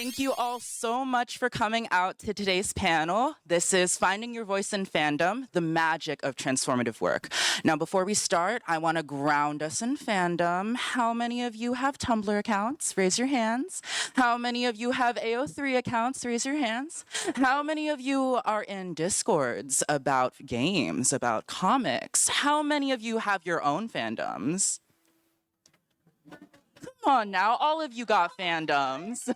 Thank you all so much for coming out to today's panel. This is Finding Your Voice in Fandom, the magic of transformative work. Now, before we start, I want to ground us in fandom. How many of you have Tumblr accounts? Raise your hands. How many of you have AO3 accounts? Raise your hands. How many of you are in Discords about games, about comics? How many of you have your own fandoms? Come on now, all of you got fandoms.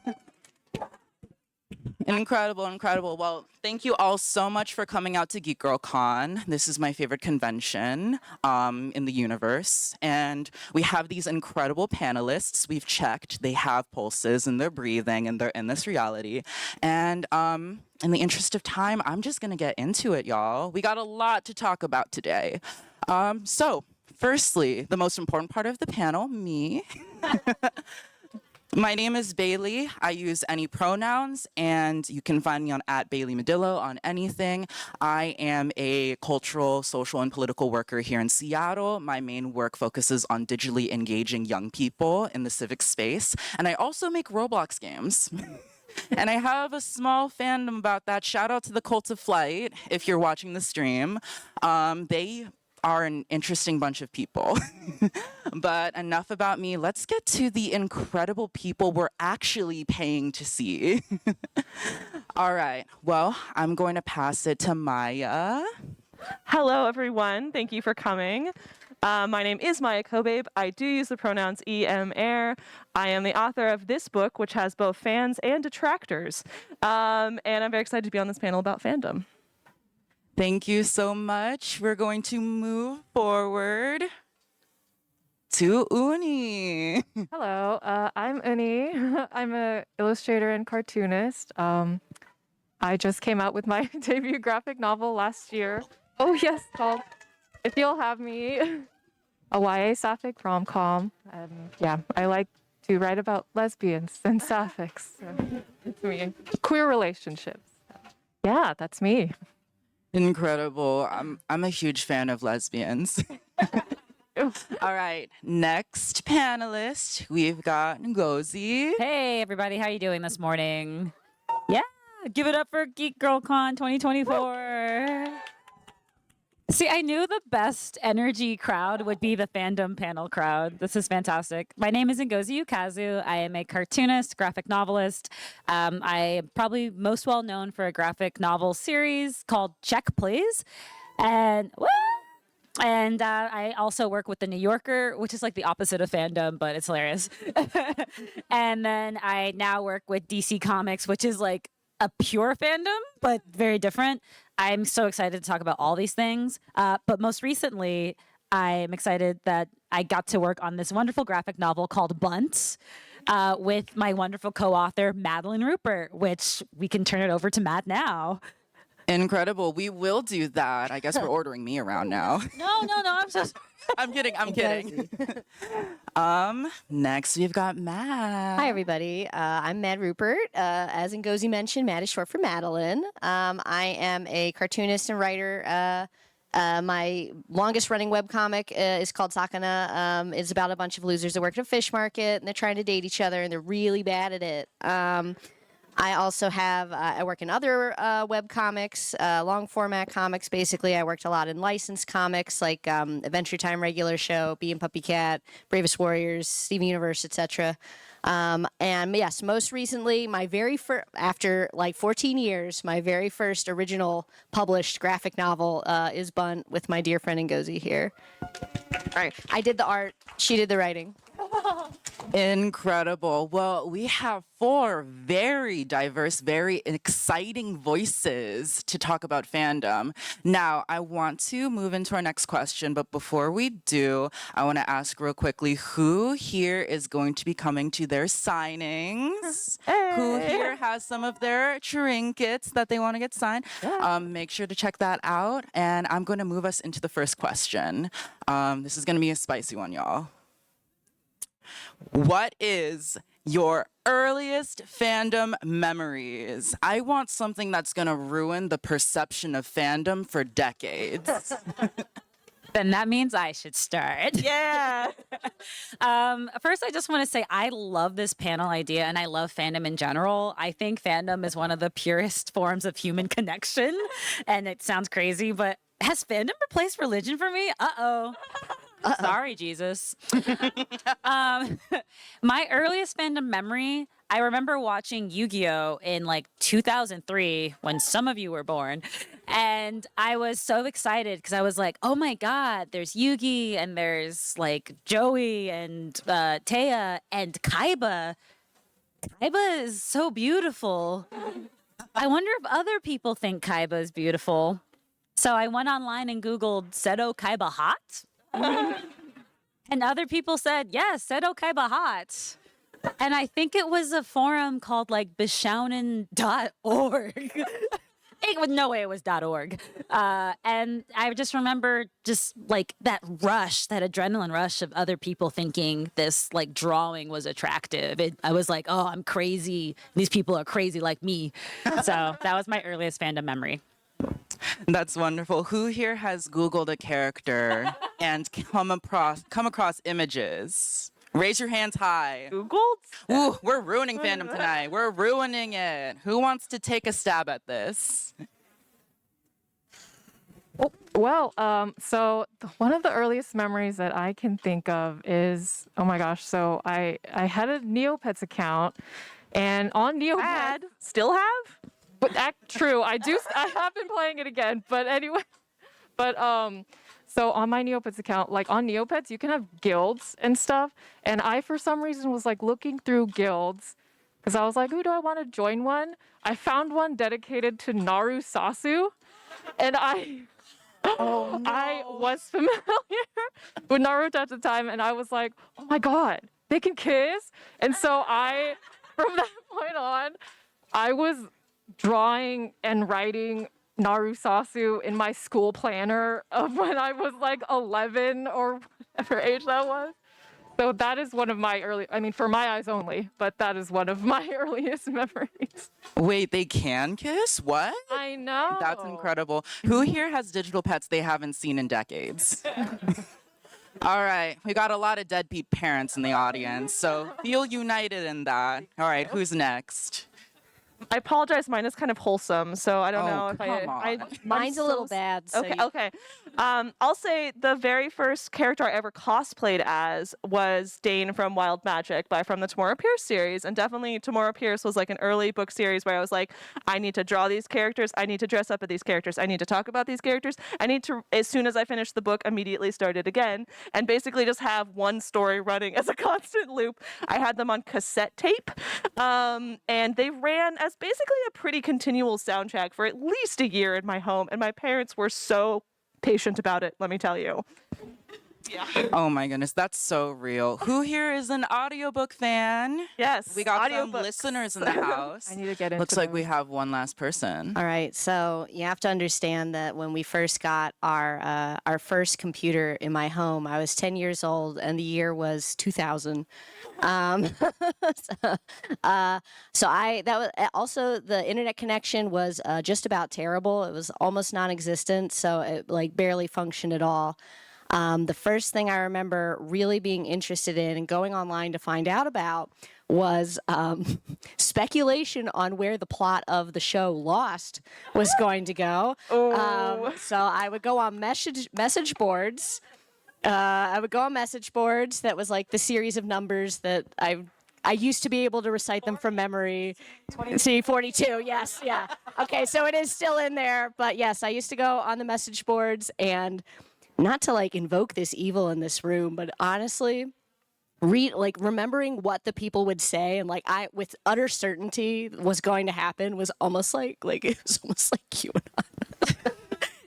Incredible, incredible. Well, thank you all so much for coming out to GeekGirlCon. This is my favorite convention in the universe. And we have these incredible panelists. We've checked. They have pulses and they're breathing and they're in this reality. And in the interest of time, I'm just going to get into it, y'all. We got a lot to talk about today. So, firstly, the most important part of the panel, me. My name is Bailey. I use any pronouns, and you can find me on @BaileyMedillo on anything. I am a cultural, social, and political worker here in Seattle. My main work focuses on digitally engaging young people in the civic space, and I also make Roblox games. And I have a small fandom about that. Shout out to the Cult of Flight, if you're watching the stream. They are an interesting bunch of people. But enough about me. Let's get to the incredible people we're actually paying to see. All right, well, I'm going to pass it to Maia. Hello, everyone. Thank you for coming. My name is Maia Kobabe. I do use the pronouns air. I am the author of this book, which has both fans and detractors. And I'm very excited to be on this panel about fandom. Thank you so much. We're going to move forward to Eunnie. Hello, I'm Eunnie. I'm an illustrator and cartoonist. I just came out with my debut graphic novel last year. Oh yes, called If You'll Have Me, a YA sapphic rom-com. Yeah, I like to write about lesbians and sapphics. So it's me. Queer relationships. Yeah, that's me. Incredible. I'm a huge fan of lesbians. All right, next panelist, we've got Ngozi. Hey, everybody. How you doing this morning? Yeah, give it up for GeekGirlCon 2024. See, I knew the best energy crowd would be the fandom panel crowd. This is fantastic. My name is Ngozi Ukazu. I am a cartoonist, graphic novelist. I am probably most well known for a graphic novel series called Check Please. And I also work with The New Yorker, which is like the opposite of fandom, but it's hilarious. And then I now work with DC Comics, which is like a pure fandom, but very different. I'm so excited to talk about all these things. But most recently, I'm excited that I got to work on this wonderful graphic novel called Bunt with my wonderful co-author, Madeline Rupert, which we can turn it over to Matt now. Incredible. We will do that. I guess we're ordering me around now. No, I'm just... I'm kidding. Next we've got Matt. Hi, everybody. I'm Mad Rupert. As Ngozi mentioned, Mad is short for Madeline. I am a cartoonist and writer. My longest running webcomic is called Sakana. It's about a bunch of losers that work at a fish market, and they're trying to date each other, and they're really bad at it. I also have, I work in other web comics, long format comics. Basically, I worked a lot in licensed comics like Adventure Time regular show, Bee and Puppy Cat, Bravest Warriors, Steven Universe, etc. And yes, most recently, my very first, after like 14 years, my very first original published graphic novel is Bunt with my dear friend Ngozi here. All right, I did the art, she did the writing. Incredible. Well, we have 4 very diverse, very exciting voices to talk about fandom. Now, I want to move into our next question, but before we do, I want to ask real quickly, who here is going to be coming to their signings? Hey. Who here has some of their trinkets that they want to get signed? Yeah. Make sure to check that out, and I'm going to move us into the first question. This is going to be a spicy one, y'all. What is your earliest fandom memories? I want something that's going to ruin the perception of fandom for decades. Then that means I should start. Yeah. First, I just want to say I love this panel idea and I love fandom in general. I think fandom is one of the purest forms of human connection. And it sounds crazy, but has fandom replaced religion for me? Uh-oh. Sorry, Jesus. My earliest fandom memory, I remember watching Yu-Gi-Oh! In like 2003 when some of you were born. And I was so excited because I was like, oh my God, there's Yugi and there's like Joey and Taya and Kaiba. Kaiba is so beautiful. I wonder if other people think Kaiba is beautiful. So I went online and Googled Seto Kaiba hot. And other people said, yes, Seto Kaiba hot. And I think it was a forum called like Bishaunen.org. No way it was .org. And I just remember just like that rush, that adrenaline rush of other people thinking this like drawing was attractive. I was like, oh, I'm crazy. These people are crazy like me. So that was my earliest fandom memory. That's wonderful. Who here has Googled a character and come across images? Raise your hands high. Googled? Ooh, we're ruining fandom tonight. We're ruining it. Who wants to take a stab at this? Well, so one of the earliest memories that I can think of is, oh my gosh, so I had a Neopets account, and on Neopets, Bad. Still have? but true, I have been playing it again, but anyway, but so on my Neopets account, like on Neopets, you can have guilds and stuff, and I for some reason was like looking through guilds, because I was like, ooh, do I want to join one? I found one dedicated to Naru Sasu, and I was familiar with Naruto at the time, and I was like, oh my God, they can kiss? And so from that point on, I was drawing and writing Naru Sasu in my school planner of when I was like 11 or whatever age that was. So that is one of my for my eyes only, but that is one of my earliest memories. Wait, they can kiss? What? I know. That's incredible. Who here has digital pets they haven't seen in decades? All right, we got a lot of deadbeat parents in the audience, so feel united in that. All right, who's next? I apologize. Mine is kind of wholesome, so I don't know if come on. Mine's a little bad. So Okay, okay. I'll say the very first character I ever cosplayed as was Dane from Wild Magic from the Tamora Pierce series. And definitely Tamora Pierce was like an early book series where I was like, I need to draw these characters. I need to dress up as these characters. I need to talk about these characters. I need to, as soon as I finish the book, immediately start it again and basically just have one story running as a constant loop. I had them on cassette tape, and they ran as basically a pretty continual soundtrack for at least a year in my home, and my parents were so patient about it, let me tell you. Yeah. Oh my goodness, that's so real. Who here is an audiobook fan? Yes. We got some audiobooks. listeners in the house. I need to get into Looks like those. we have one last person. All right, so you have to understand that when we first got our first computer in my home, I was 10 years old, and the year was 2000. Also the internet connection was just about terrible. It was almost non-existent, so it like barely functioned at all. The first thing I remember really being interested in and going online to find out about was speculation on where the plot of the show Lost was going to go. So I would go on message boards. That was like the series of numbers that I used to be able to recite them from memory. 42, yes, yeah. Okay, so it is still in there, but yes, I used to go on the message boards, and not to like invoke this evil in this room, but honestly, remembering what the people would say and like I with utter certainty was going to happen was almost like it was almost like QAnon.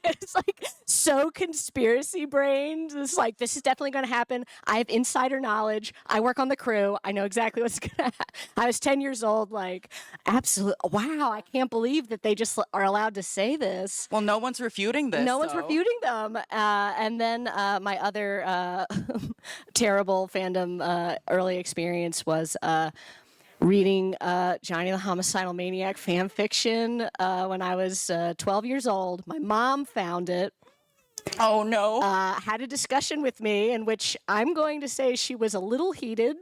It's like so conspiracy brained. It's like, this is definitely going to happen. I have insider knowledge. I work on the crew. I know exactly what's going to happen. I was 10 years old, like, absolutely. Wow, I can't believe that they just are allowed to say this. Well, no one's refuting this. No one's refuting them. And then my other terrible fandom early experience was reading Johnny the Homicidal Maniac fan fiction when I was 12 years old. My mom found it, Oh no. had a discussion with me in which I'm going to say she was a little heated.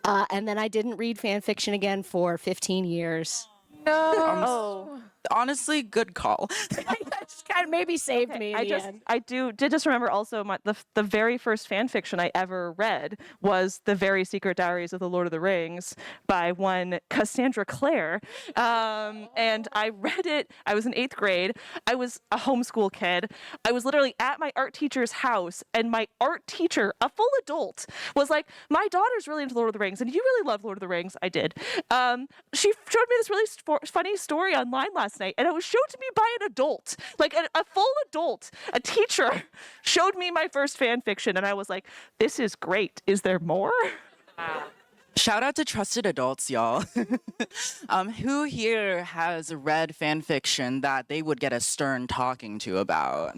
And then I didn't read fan fiction again for 15 years. No. Honestly, good call. That just kind of maybe saved me in the end. I did just remember also the very first fan fiction I ever read was The Very Secret Diaries of the Lord of the Rings by one Cassandra Clare. And I read it, I was in 8th grade. I was a homeschool kid. I was literally at my art teacher's house, and my art teacher, a full adult, was like, my daughter's really into Lord of the Rings, and you really love Lord of the Rings. I did. She showed me this really funny story online last night, and it was showed to me by an adult, like a full adult. A teacher showed me my first fan fiction, and I was like, this is great. Is there more? Shout out to trusted adults, y'all. Who here has read fan fiction that they would get a stern talking to about?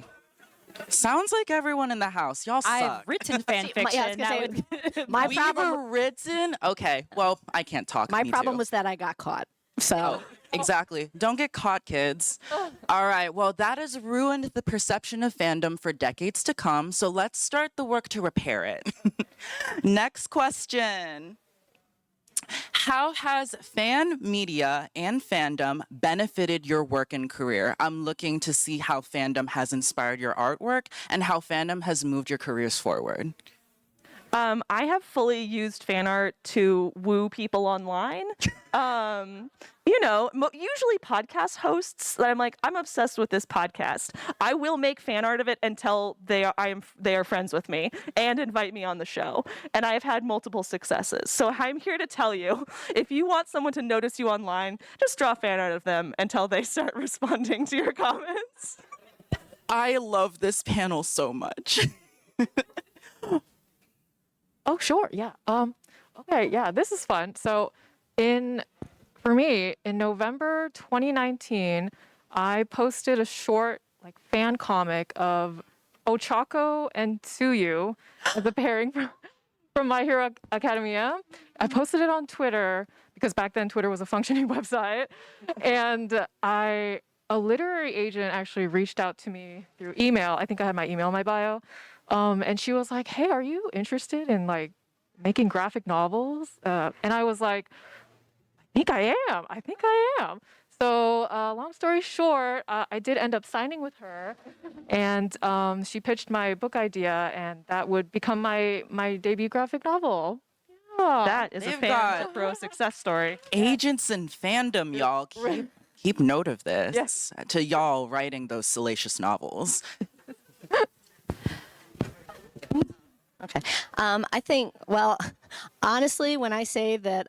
Sounds like everyone in the house. Y'all suck. I've written fan Yeah, I was fiction. gonna say, my We've problem, written? Okay, well, I can't talk. my Me problem too. was that I got caught. So Exactly. Don't get caught, kids. All right. Well, that has ruined the perception of fandom for decades to come. So let's start the work to repair it. Next question. How has fan media and fandom benefited your work and career? I'm looking to see how fandom has inspired your artwork and how fandom has moved your careers forward. I have fully used fan art to woo people online. Usually podcast hosts that I'm like, I'm obsessed with this podcast. I will make fan art of it until they are friends with me and invite me on the show. And I have had multiple successes. So I'm here to tell you, if you want someone to notice you online, just draw fan art of them until they start responding to your comments. I love this panel so much. Oh, sure. Yeah. Okay. Yeah. This is fun. So, for me, in November 2019, I posted a short fan comic of Ochako and Tsuyu as a pairing from My Hero Academia. I posted it on Twitter because back then Twitter was a functioning website, and a literary agent actually reached out to me through email. I think I had my email in my bio. And she was like, hey, are you interested in making graphic novels? And I was like, I think I am. So long story short, I did end up signing with her, and she pitched my book idea, and that would become my debut graphic novel. Yeah. That is a They've fan got- pro success story. Agents in fandom, y'all. Keep note of this. Yes. To y'all writing those salacious novels. Okay. I think, well, honestly, when I say that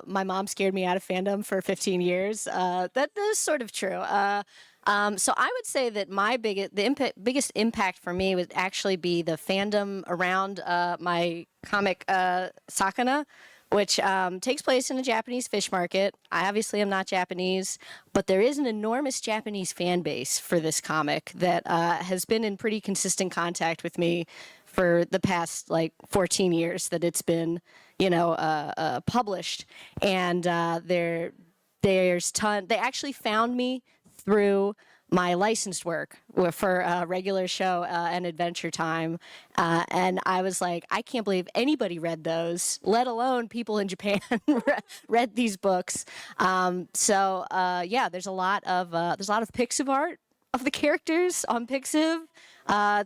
my mom scared me out of fandom for 15 years, that is sort of true. So I would say that biggest impact for me would actually be the fandom around my comic Sakana, which takes place in a Japanese fish market. I obviously am not Japanese, but there is an enormous Japanese fan base for this comic that has been in pretty consistent contact with me for the past 14 years that it's been, published. And there's they actually found me through my licensed work for regular show and Adventure Time. And I was like, I can't believe anybody read those, let alone people in Japan read these books. There's a lot of Pixiv art of the characters on Pixiv.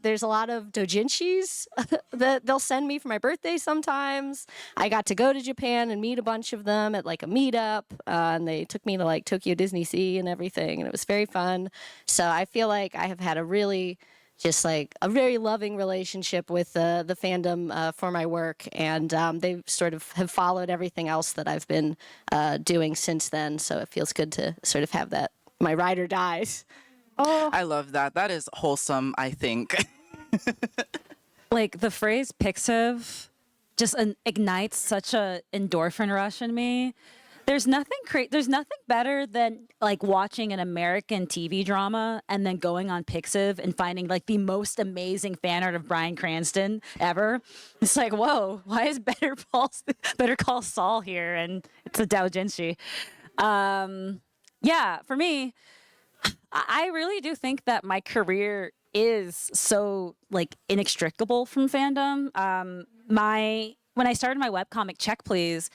There's a lot of doujinshis that they'll send me for my birthday sometimes. I got to go to Japan and meet a bunch of them at a meetup, and they took me to Tokyo Disney Sea and everything, and it was very fun. So I feel like I have had a really a very loving relationship with the fandom for my work, and they sort of have followed everything else that I've been doing since then. So it feels good to sort of have that, my ride or dies. I love that. That is wholesome, I think. The phrase Pixiv just ignites such a endorphin rush in me. There's nothing better than watching an American TV drama and then going on Pixiv and finding the most amazing fan art of Bryan Cranston ever. It's whoa, why is Better Call Saul here? And it's a doujinshi. For me, I really do think that my career is so like inextricable from fandom. When I started my webcomic Check Please,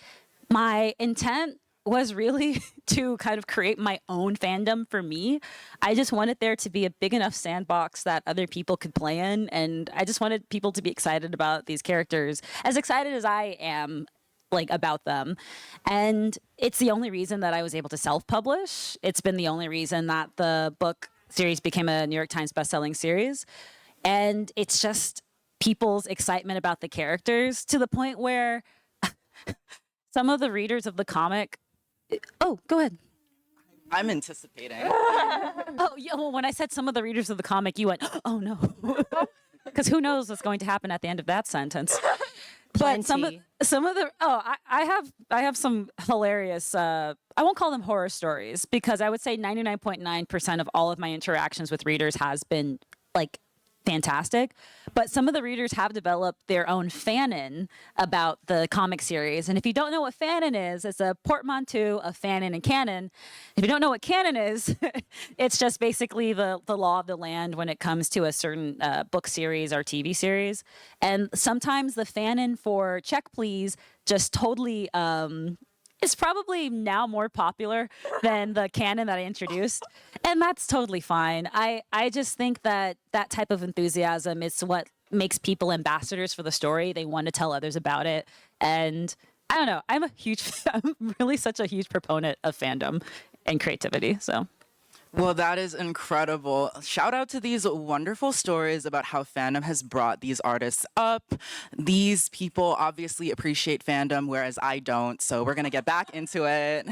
my intent was really to kind of create my own fandom for me. I just wanted there to be a big enough sandbox that other people could play in, and I just wanted people to be excited about these characters, as excited as I am like about them. And it's the only reason that I was able to self-publish. It's been the only reason that the book series became a New York Times bestselling series. And it's just people's excitement about the characters to the point where some of the readers of the comic. Oh, go ahead. I'm anticipating. Oh, yeah. Well, when I said some of the readers of the comic, you went, oh no. Because who knows what's going to happen at the end of that sentence. But some of the I have some hilarious I won't call them horror stories, because I would say 99.9% of all of my interactions with readers has been like fantastic. But some of the readers have developed their own fanon about the comic series. And if you don't know what fanon is, it's a portmanteau of fanon and canon. If you don't know what canon is, it's just basically the law of the land when it comes to a certain book series or TV series. And sometimes the fanon for Check Please just totally is probably now more popular than the canon that I introduced. And that's totally fine. I just think that that type of enthusiasm is what makes people ambassadors for the story. They want to tell others about it. And I don't know, I'm really such a huge proponent of fandom and creativity. So. Well, that is incredible. Shout out to these wonderful stories about how fandom has brought these artists up. These people obviously appreciate fandom, whereas I don't. So we're going to get back into it.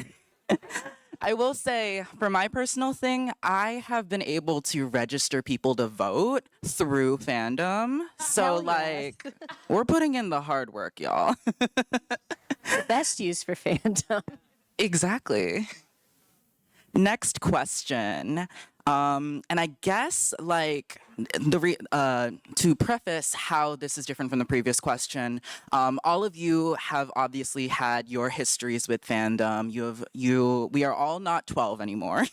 I will say, for my personal thing, I have been able to register people to vote through fandom. So, like, we're putting in the hard work, y'all. The best use for fandom. Exactly. Next question. And I guess, like, to preface how this is different from the previous question, all of you have obviously had your histories with fandom. We are all not 12 anymore,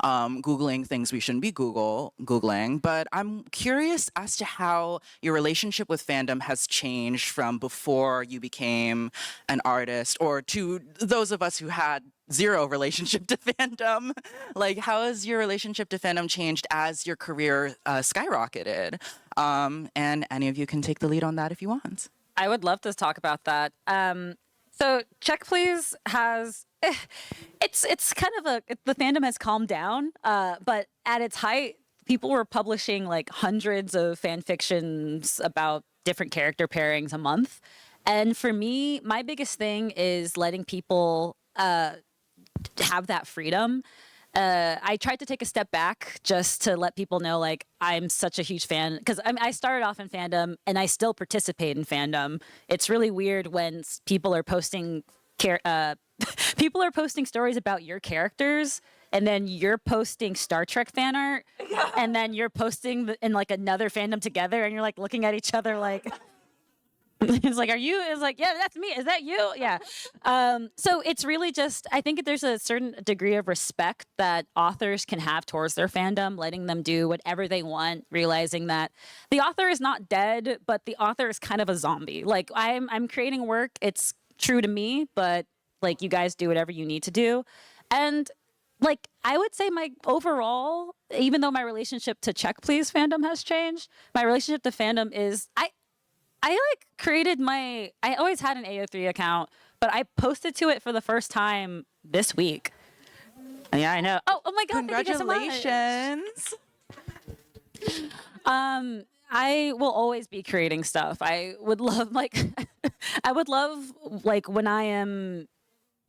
Googling things we shouldn't be Googling. But I'm curious as to how your relationship with fandom has changed from before you became an artist, or to those of us who had zero relationship to fandom. Like, how has your relationship to fandom changed as your career skyrocketed? And any of you can take the lead on that if you want. I would love to talk about that. So Check Please has, it's kind of the fandom has calmed down, but at its height, people were publishing like hundreds of fan fictions about different character pairings a month. And for me, my biggest thing is letting people have that freedom. I tried to take a step back just to let people know, like, I'm such a huge fan, because I started off in fandom and I still participate in fandom. It's really weird when people are posting stories about your characters, and then you're posting Star Trek fan art, and then you're posting in like another fandom together, and you're like looking at each other like. It's like, it's like, yeah, that's me. Is that you? Yeah. So it's really just, I think there's a certain degree of respect that authors can have towards their fandom, letting them do whatever they want, realizing that the author is not dead, but the author is kind of a zombie. Like, I'm creating work. It's true to me, but like, you guys do whatever you need to do. And like, I would say my overall, even though my relationship to Check Please fandom has changed, my relationship to fandom is, I like created I always had an AO3 account, but I posted to it for the first time this week. Yeah, I know. Oh my God. Congratulations. I will always be creating stuff. I would love when I am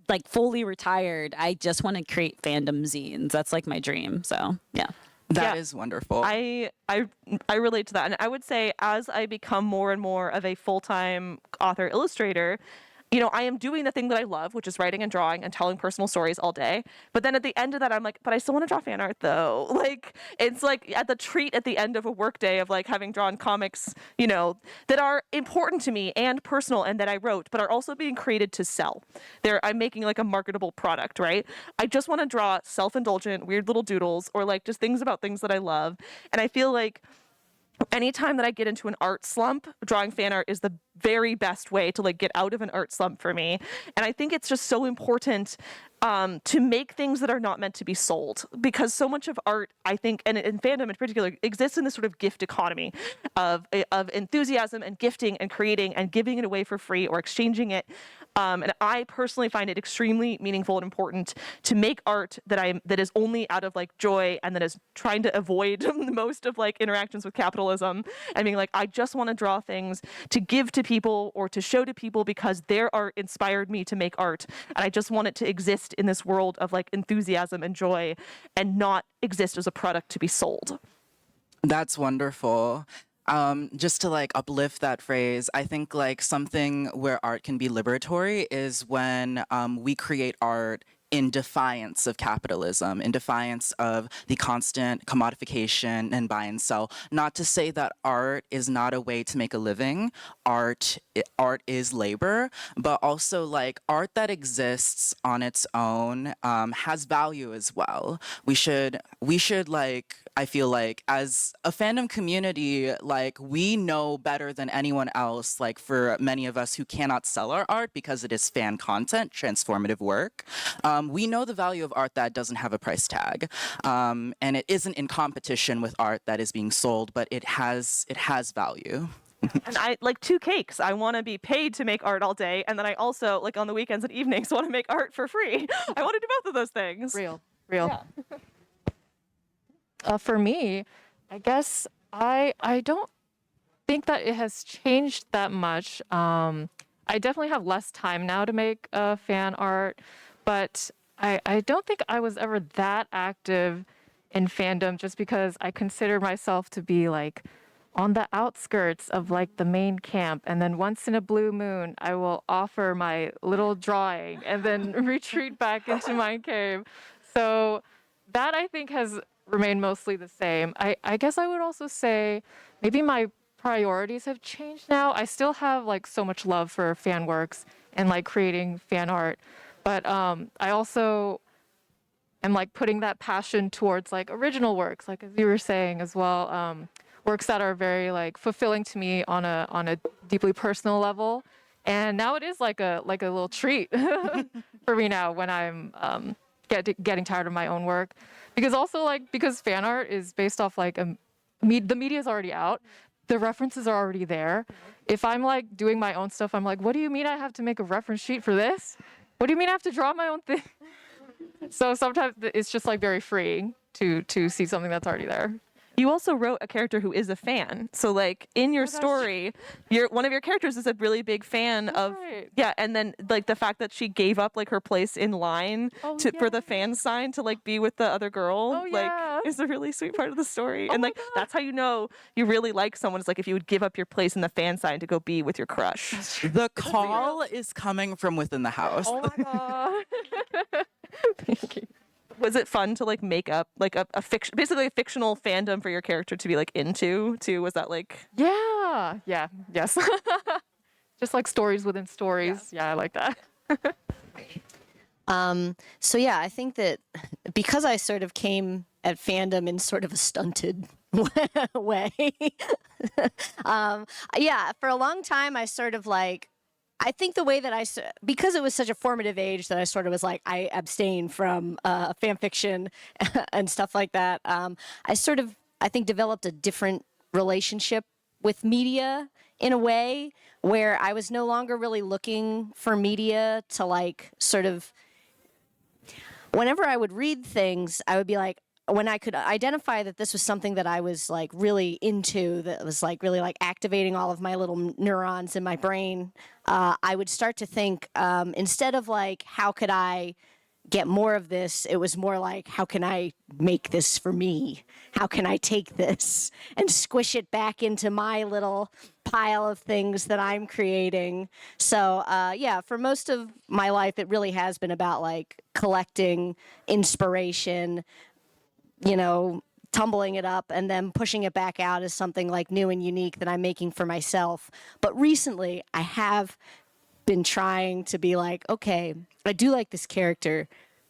like fully retired, I just want to create fandom zines. That's like my dream. So yeah. That is wonderful. I relate to that. And I would say, as I become more and more of a full-time author illustrator, you know, I am doing the thing that I love, which is writing and drawing and telling personal stories all day. But then at the end of that, I'm like, but I still want to draw fan art though. Like, it's like at the treat at the end of a work day of like having drawn comics, you know, that are important to me and personal and that I wrote, but are also being created to sell. I'm making like a marketable product, right? I just want to draw self-indulgent, weird little doodles or like just things about things that I love. And I feel like anytime that I get into an art slump, drawing fan art is the very best way to like get out of an art slump for me. And I think it's just so important to make things that are not meant to be sold, because so much of art, I think, and in fandom in particular, exists in this sort of gift economy of enthusiasm and gifting and creating and giving it away for free or exchanging it. And I personally find it extremely meaningful and important to make art that is only out of like joy and that is trying to avoid the most of like interactions with capitalism. I mean, like, I just want to draw things to give to people or to show to people because their art inspired me to make art. And I just want it to exist in this world of like enthusiasm and joy and not exist as a product to be sold. That's wonderful. Just to like uplift that phrase, I think like something where art can be liberatory is when we create art in defiance of capitalism, in defiance of the constant commodification and buy and sell. Not to say that art is not a way to make a living. Art is labor, but also like art that exists on its own has value as well. We should like, I feel like as a fandom community, like we know better than anyone else, like for many of us who cannot sell our art because it is fan content, transformative work. We know the value of art that doesn't have a price tag, and it isn't in competition with art that is being sold, but it has value. And I like two cakes. I want to be paid to make art all day, and then I also like on the weekends and evenings want to make art for free. I want to do both of those things. Real. For me, I guess I don't think that it has changed that much. I definitely have less time now to make fan art, but I don't think I was ever that active in fandom just because I consider myself to be like on the outskirts of like the main camp. And then once in a blue moon, I will offer my little drawing and then retreat back into my cave. So that I think has remained mostly the same. I guess I would also say maybe my priorities have changed now. I still have like so much love for fan works and like creating fan art, but I also am like putting that passion towards like original works, like as you were saying as well, works that are very like fulfilling to me on a deeply personal level. And now it is like a little treat for me now when I'm getting tired of my own work, because fan art is based off like the media is already out, the references are already there. If I'm like doing my own stuff, I'm like, what do you mean I have to make a reference sheet for this? What do you mean I have to draw my own thing? So sometimes it's just like very freeing to see something that's already there. You also wrote a character who is a fan. So like in your story, one of your characters is a really big fan of and then like the fact that she gave up like her place in line for the fan sign to like be with the other girl is a really sweet part of the story. And like that's how you know you really like someone, is like if you would give up your place in the fan sign to go be with your crush. The call is coming from within the house. Oh my god. Thank you. Was it fun to like make up like a fiction, basically a fictional fandom for your character to be like into too? Was that like? Yes. Just like stories within stories. Yeah, I like that. So yeah, I think that because I sort of came at fandom in sort of a stunted way, for a long time I sort of like, I think the way that because it was such a formative age that I sort of was like, I abstain from fan fiction and stuff like that. I think developed a different relationship with media in a way where I was no longer really looking for media to like sort of, whenever I would read things, I would be like, when I could identify that this was something that I was like really into, that was like really like activating all of my little neurons in my brain, I would start to think, instead of like, how could I get more of this. It was more like, how can I make this for me? How can I take this and squish it back into my little pile of things that I'm creating? So yeah, for most of my life, it really has been about like collecting inspiration, you know, tumbling it up and then pushing it back out as something like new and unique that I'm making for myself. But recently I have been trying to be like, okay, I do like this character.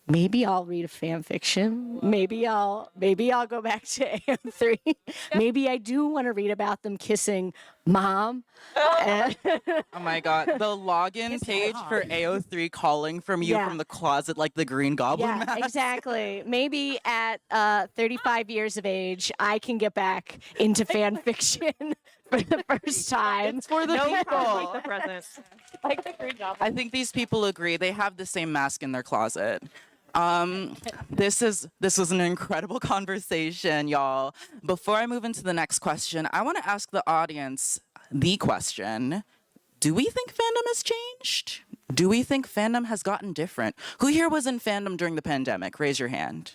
Maybe I'll read a fan fiction. Maybe I'll go back to AO3. Maybe I do want to read about them kissing mom. Oh my god, the login page for AO3 calling from you from the closet like the Green Goblin mask. Exactly. Maybe at 35 years of age, I can get back into fan fiction for the first time. It's for the people. Like the present. Like the Green Goblin. I think these people agree. They have the same mask in their closet. This was an incredible conversation, y'all. Before I move into the next question, I want to ask the audience the question: do we think fandom has changed? Do we think fandom has gotten different? Who here was in fandom during the pandemic? Raise your hand.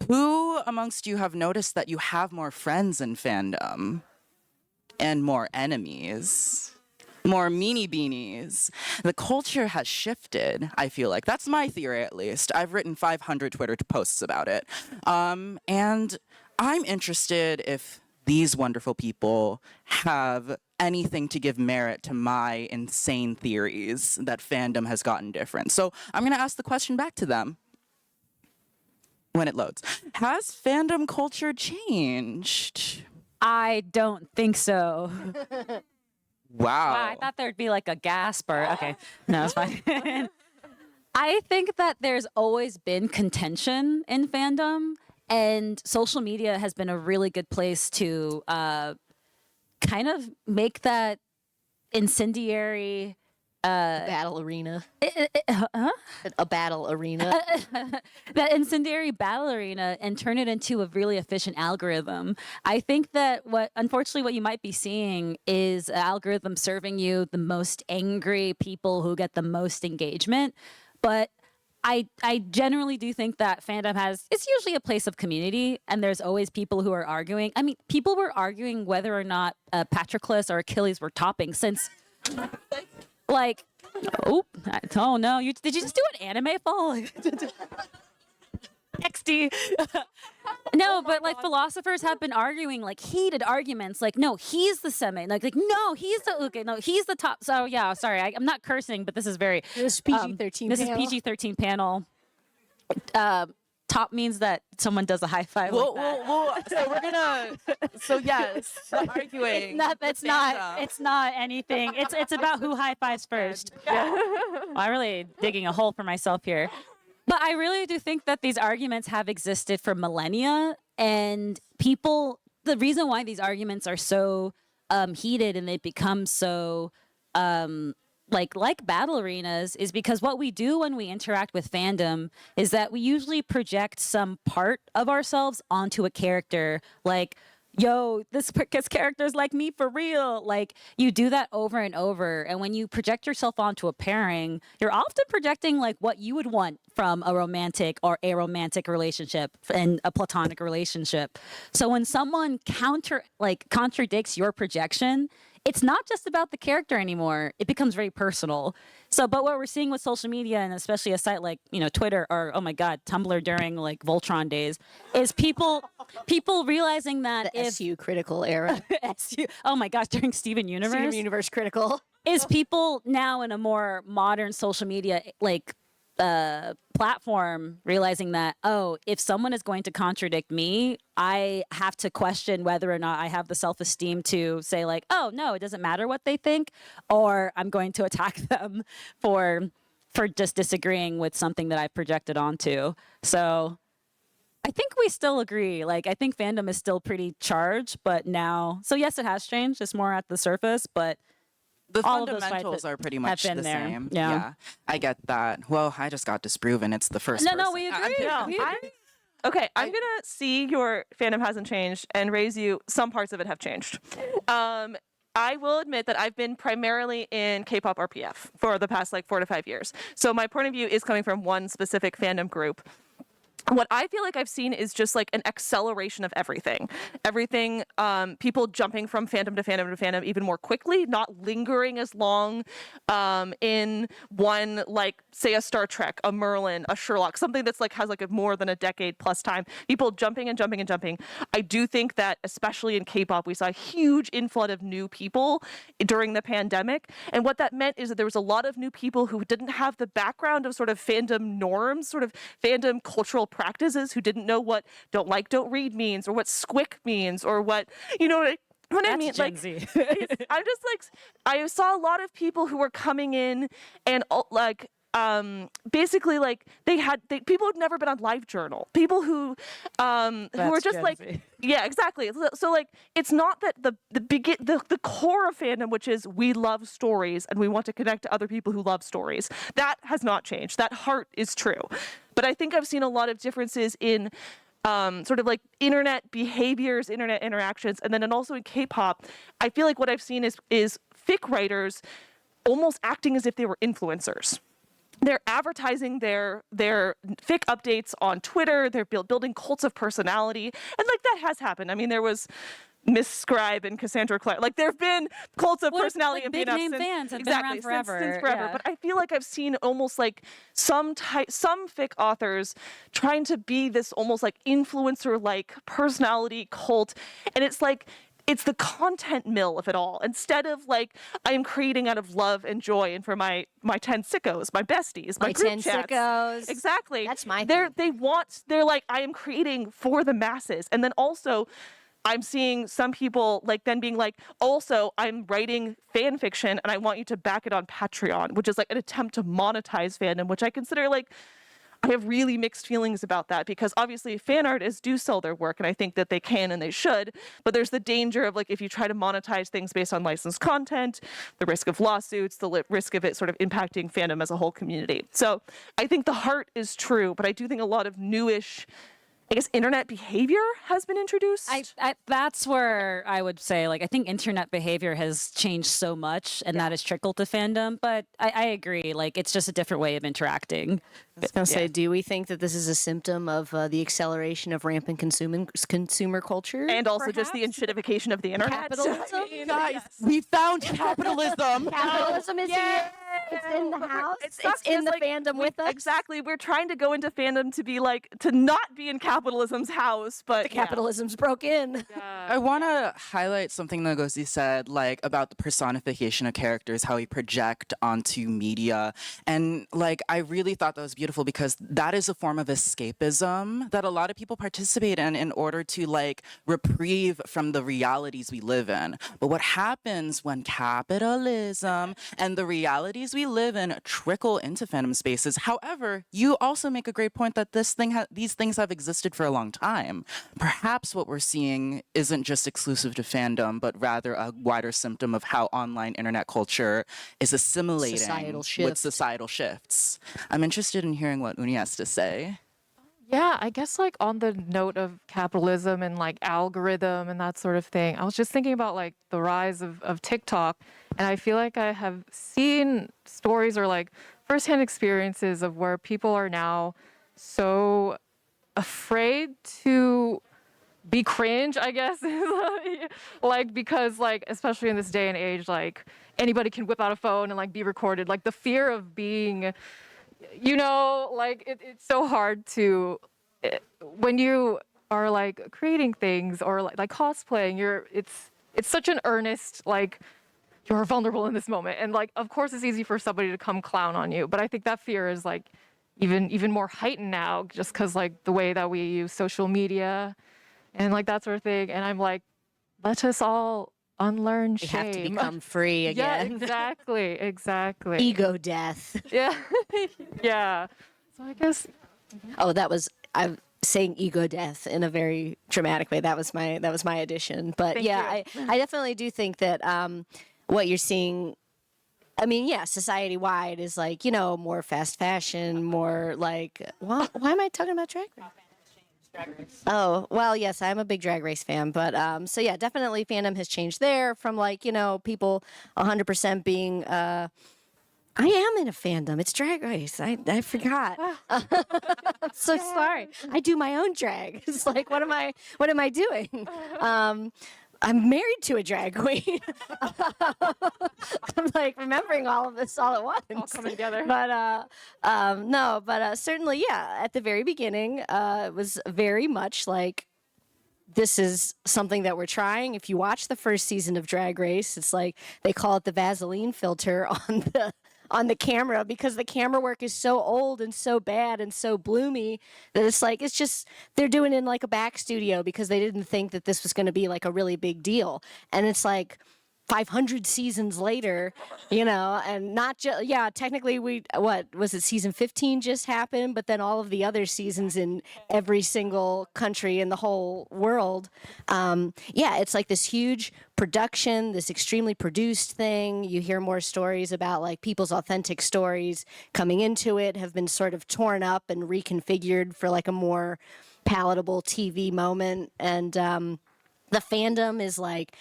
Who amongst you have noticed that you have more friends in fandom and more enemies? More meanie beanies. The culture has shifted, I feel like. That's my theory, at least. I've written 500 Twitter posts about it. And I'm interested if these wonderful people have anything to give merit to my insane theories that fandom has gotten different. So I'm going to ask the question back to them when it loads. Has fandom culture changed? I don't think so. Wow. I thought there'd be like a gasp or okay. No, it's fine. I think that there's always been contention in fandom, and social media has been a really good place to kind of make that incendiary Battle arena. A battle arena. that incendiary battle arena and turn it into a really efficient algorithm. I think that unfortunately what you might be seeing is an algorithm serving you the most angry people who get the most engagement. But I generally do think that fandom it's usually a place of community, and there's always people who are arguing. I mean, people were arguing whether or not Patroclus or Achilles were topping since like, oh no! Did you just do an anime fall? XD. No, but like philosophers have been arguing like heated arguments. Like, no, he's the semi. Like no, he's the top. So yeah, sorry, I'm not cursing, but this is very. This is PG-13. This is PG-13 panel. Top means that someone does a high five. Well, like that. so we're gonna. So yes, arguing. It's not anything. It's about who high fives first. Well, I'm really digging a hole for myself here, but I really do think that these arguments have existed for millennia, and people. The reason why these arguments are so heated and they become so like battle arenas is because what we do when we interact with fandom is that we usually project some part of ourselves onto a character. Like, yo, this character's like me for real. Like, you do that over and over. And when you project yourself onto a pairing, you're often projecting like what you would want from a romantic or aromantic relationship and a platonic relationship. So when someone contradicts your projection, it's not just about the character anymore. It becomes very personal. So, but what we're seeing with social media, and especially a site like, Twitter or, oh my God, Tumblr during like Voltron days, is people realizing that The SU critical era. oh my gosh, during Steven Universe. Steven Universe critical. Is people now in a more modern social media, platform realizing that, if someone is going to contradict me, I have to question whether or not I have the self-esteem to say like, oh no, it doesn't matter what they think, or I'm going to attack them for just disagreeing with something that I projected onto. So I think we still agree. Like, I think fandom is still pretty charged, but now, so yes, it has changed. It's more at the surface, but the all of those fundamentals fights are pretty much been the there. same. Yeah. I get that. Well, I just got disproven. It's the first. No, we person. agree. No, We agree. Okay, I'm gonna see your fandom hasn't changed and raise you. Some parts of it have changed. I will admit that I've been primarily in K-pop RPF for the past like 4 to 5 years. So my point of view is coming from one specific fandom group. What I feel like I've seen is just like an acceleration of everything. People jumping from fandom to fandom to fandom even more quickly, not lingering as long in one, like, say, a Star Trek, a Merlin, a Sherlock, something that's like has like a more than a decade plus time. People jumping and jumping and jumping. I do think that, especially in K-pop, we saw a huge inflood of new people during the pandemic. And what that meant is that there was a lot of new people who didn't have the background of sort of fandom norms, sort of fandom cultural practices, who didn't know what don't like, don't read means, or what squick means, or what, you know what I mean? Gen Like, Z. I'm just like, I saw a lot of people who were coming in and like, basically like people who'd never been on LiveJournal, people who were just Gen like, Z. yeah, exactly. So like, it's not that the core of fandom, which is we love stories and we want to connect to other people who love stories, that has not changed. That heart is true. But I think I've seen a lot of differences in sort of like internet behaviors, internet interactions, and then also in K-pop, I feel like what I've seen is fic writers almost acting as if they were influencers. They're advertising their fic updates on Twitter. They're building cults of personality, and like that has happened. I mean, there was Miss Scribe and Cassandra Clare. Like, there have been cults of personality like and big name fans have been around forever. Since forever. Yeah. But I feel like I've seen almost like some fic authors trying to be this almost like influencer like personality cult, and it's like, it's the content mill of it all. Instead of like, I am creating out of love and joy and for my 10 sickos, my besties, my group 10 chats. sickos. Exactly. That's my they're thing. they're like, I am creating for the masses. And then also, I'm seeing some people like then being like, also, I'm writing fan fiction and I want you to back it on Patreon, which is like an attempt to monetize fandom, which I consider like, I have really mixed feelings about that, because obviously fan artists do sell their work and I think that they can and they should, but there's the danger of like, if you try to monetize things based on licensed content, the risk of lawsuits, the risk of it sort of impacting fandom as a whole community. So I think the heart is true, but I do think a lot of newish, I guess, internet behavior has been introduced. That's where I would say, like, I think internet behavior has changed so much, and that has trickled to fandom. But I agree, like, it's just a different way of interacting. I was going to say, do we think that this is a symptom of the acceleration of rampant consumer culture? And also just the enshittification of the internet. Capitalism? Guys, we found capitalism. Capitalism is here. It's in the house. It It's sucks in 'cause, the like, fandom with us. Exactly. We're trying to go into fandom to be like, to not be in capitalism's house, but Capitalism's broke in. I want to highlight something that Ngozi said, like, about the personification of characters, how we project onto media. And, like, I really thought that was beautiful, because that is a form of escapism that a lot of people participate in order to, like, reprieve from the realities we live in. But what happens when capitalism and the realities we live in trickle into fandom spaces? However, you also make a great point that these things have existed for a long time. Perhaps what we're seeing isn't just exclusive to fandom, but rather a wider symptom of how online internet culture is assimilating with societal shifts. I'm interested in hearing what Eunnie has to say. Yeah, I guess like on the note of capitalism and like algorithm and that sort of thing, I was just thinking about like the rise of TikTok, and I feel like I have seen stories or like firsthand experiences of where people are now so afraid to be cringe, I guess. Like, because like, especially in this day and age, like anybody can whip out a phone and like be recorded. Like the fear of being, you know, like it's so hard to, when you are like creating things or like cosplaying, it's such an earnest, like, you're vulnerable in this moment. And like, of course it's easy for somebody to come clown on you, but I think that fear is like even more heightened now, just because like the way that we use social media and like that sort of thing. And I'm like, let us all unlearn We shame. have to become free again. Yeah, exactly. Ego death. Yeah. Yeah. So I guess. Oh, I'm saying ego death in a very dramatic way. That was my addition. But Thank yeah, you. I definitely do think that what you're seeing, I mean, yeah, society wide is like, you know, more fast fashion, more like, why am I talking about drag race? Oh, well, yes, I'm a big Drag Race fan, but so yeah, definitely fandom has changed there from like, people 100% being I am in a fandom. It's Drag Race. I forgot. I'm so sorry. I do my own drag. It's like what am I doing? I'm married to a drag queen. I'm like remembering all of this all at once. All coming together. But no, but certainly, yeah. At the very beginning, it was very much like this is something that we're trying. If you watch the first season of Drag Race, it's like they call it the Vaseline filter on the camera because the camera work is so old and so bad and so bloomy that it's just they're doing it in like a back studio because they didn't think that this was going to be like a really big deal. And it's like 500 seasons later, and not just, technically what was it, season 15 just happened, but then all of the other seasons in every single country in the whole world. It's like this huge production, this extremely produced thing. You hear more stories about like people's authentic stories coming into it have been sort of torn up and reconfigured for like a more palatable TV moment. And the fandom is like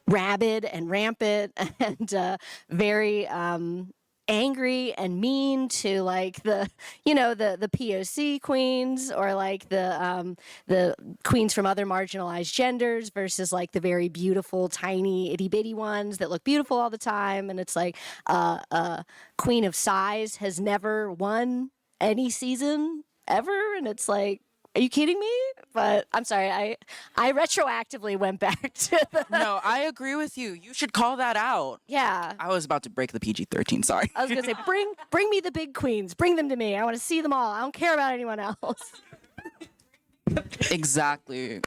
rabid and rampant and very angry and mean to like the POC queens or like the queens from other marginalized genders versus like the very beautiful tiny itty bitty ones that look beautiful all the time. And it's like Queen of Size has never won any season ever, and it's like, are you kidding me? But I'm sorry, I retroactively went back to the... No, I agree with you. You should call that out. Yeah. I was about to break the PG-13, sorry. I was going to say, bring me the big queens. Bring them to me. I want to see them all. I don't care about anyone else. Exactly.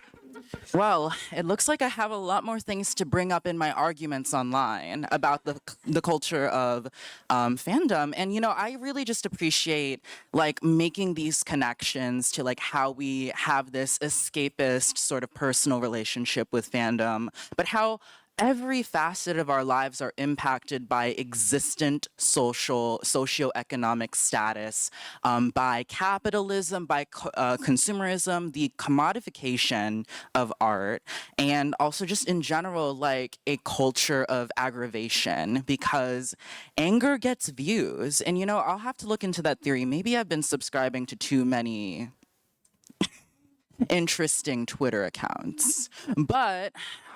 Well, it looks like I have a lot more things to bring up in my arguments online about the culture of fandom. And, I really just appreciate, like, making these connections to, like, how we have this escapist sort of personal relationship with fandom, but how every facet of our lives are impacted by existent socioeconomic status, by capitalism, by consumerism, the commodification of art, and also just in general, like a culture of aggravation, because anger gets views. And, I'll have to look into that theory. Maybe I've been subscribing to too many interesting Twitter accounts. But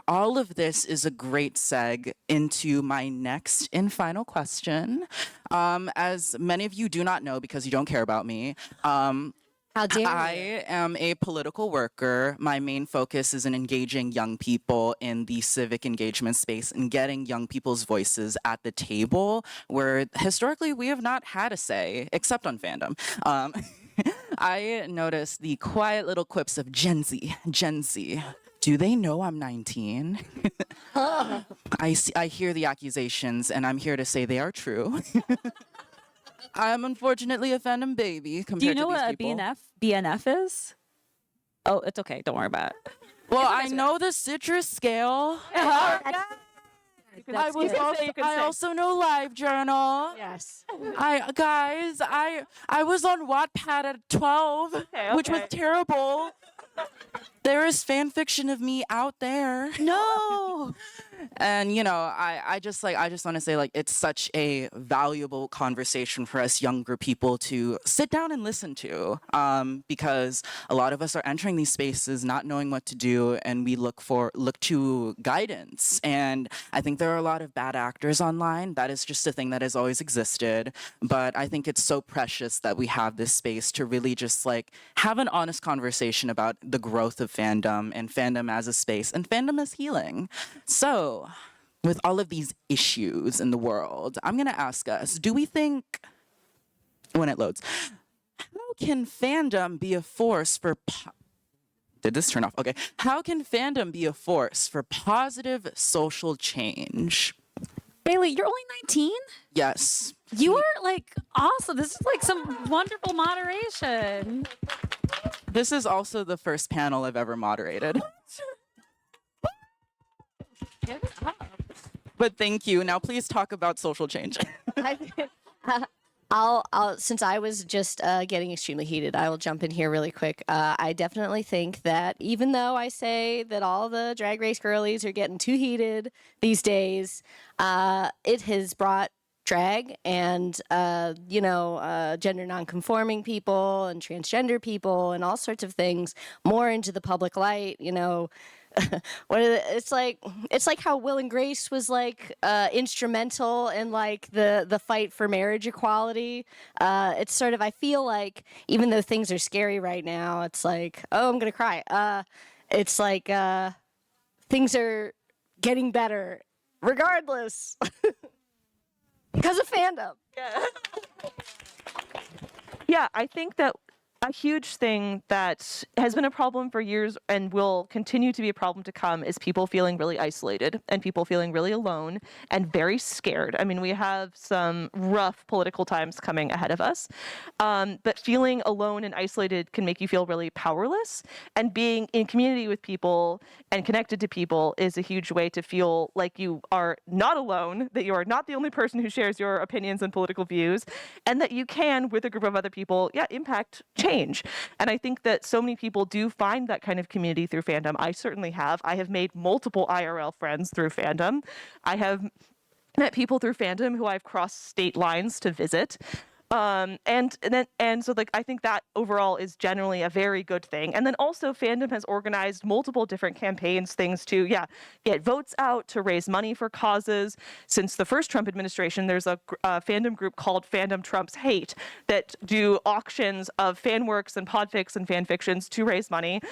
all of this is a great seg into my next and final question. As many of you do not know because you don't care about me, How dare you? I am a political worker. My main focus is in engaging young people in the civic engagement space and getting young people's voices at the table where historically we have not had a say, except on fandom. I noticed the quiet little quips of Gen Z. Do they know I'm 19? I hear the accusations, and I'm here to say they are true. I'm unfortunately a fandom baby compared to Do you know these what a people. BNF is? Oh, it's okay. Don't worry about it. Well, I know the citrus scale. I also know LiveJournal. Yes. I was on Wattpad at 12, which was terrible. There is fan fiction of me out there. No. And I just want to say, like, it's such a valuable conversation for us younger people to sit down and listen to, because a lot of us are entering these spaces not knowing what to do, and we look to guidance. And I think there are a lot of bad actors online. That is just a thing that has always existed. But I think it's so precious that we have this space to really just like have an honest conversation about the growth of fandom and fandom as a space and fandom as healing. So, with all of these issues in the world, I'm going to ask us, do we think, when it loads, how can fandom be a force for... Did this turn off? Okay. How can fandom be a force for positive social change? Bailey, you're only 19? Yes. You are like awesome. This is like some wonderful moderation. This is also the first panel I've ever moderated. Give it up. But thank you. Now please talk about social change. I'll since I was just getting extremely heated, I will jump in here really quick. I definitely think that even though I say that all the drag race girlies are getting too heated these days, it has brought drag and gender nonconforming people and transgender people and all sorts of things more into the public light. It's like how Will and Grace was like instrumental in like the fight for marriage equality. It's sort of, I feel like even though things are scary right now, it's like, oh, I'm gonna cry. It's like things are getting better regardless because of fandom. Yeah, I think that a huge thing that has been a problem for years and will continue to be a problem to come is people feeling really isolated and people feeling really alone and very scared. I mean, we have some rough political times coming ahead of us, but feeling alone and isolated can make you feel really powerless. And being in community with people and connected to people is a huge way to feel like you are not alone, that you are not the only person who shares your opinions and political views, and that you can, with a group of other people, impact change. And I think that so many people do find that kind of community through fandom. I certainly have. I have made multiple IRL friends through fandom. I have met people through fandom who I've crossed state lines to visit. So like I think that overall is generally a very good thing. And then also fandom has organized multiple different campaigns, things to get votes out, to raise money for causes. Since the first Trump administration, there's a fandom group called Fandom Trumps Hate that do auctions of fan works and podfics and fan fictions to raise money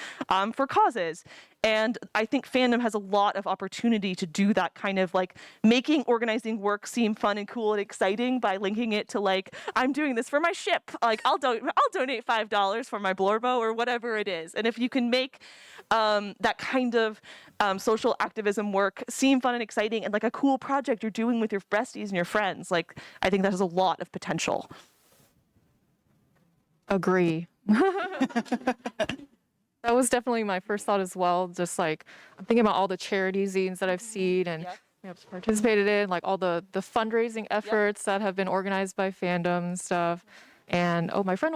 for causes. And I think fandom has a lot of opportunity to do that kind of like making organizing work seem fun and cool and exciting by linking it to like, I'm doing this for my ship. Like I'll donate $5 for my Blorbo or whatever it is. And if you can make that kind of social activism work seem fun and exciting and like a cool project you're doing with your besties and your friends, like I think that has a lot of potential. Agree. That was definitely my first thought as well. Just like I'm thinking about all the charity zines that I've seen and participated in, like all the fundraising efforts that have been organized by fandom and stuff. And my friend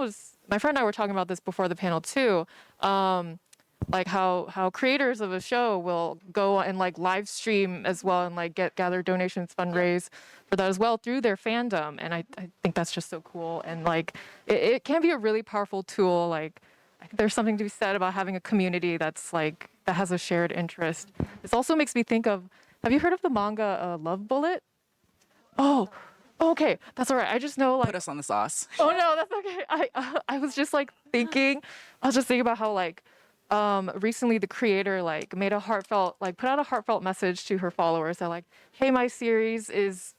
and I were talking about this before the panel too. Like how creators of a show will go and like live stream as well and like gather donations, fundraise for that as well through their fandom. And I think that's just so cool. And like it can be a really powerful tool. Like I think there's something to be said about having a community that's like that has a shared interest. This also makes me think of, have you heard of the manga Love Bullet? Oh, okay, that's all right. I just know like Put us on the sauce. Oh no, that's okay. I was just like thinking, about how like recently the creator like put out a heartfelt message to her followers that like, hey, my series is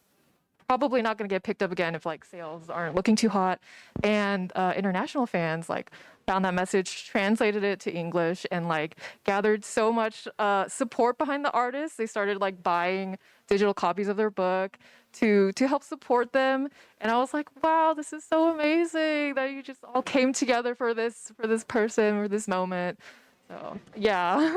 probably not going to get picked up again if like sales aren't looking too hot. And international fans like found that message, translated it to English, and like gathered so much support behind the artists. They started like buying digital copies of their book to help support them. And I was like, wow, this is so amazing that you just all came together for this person or this moment. So yeah.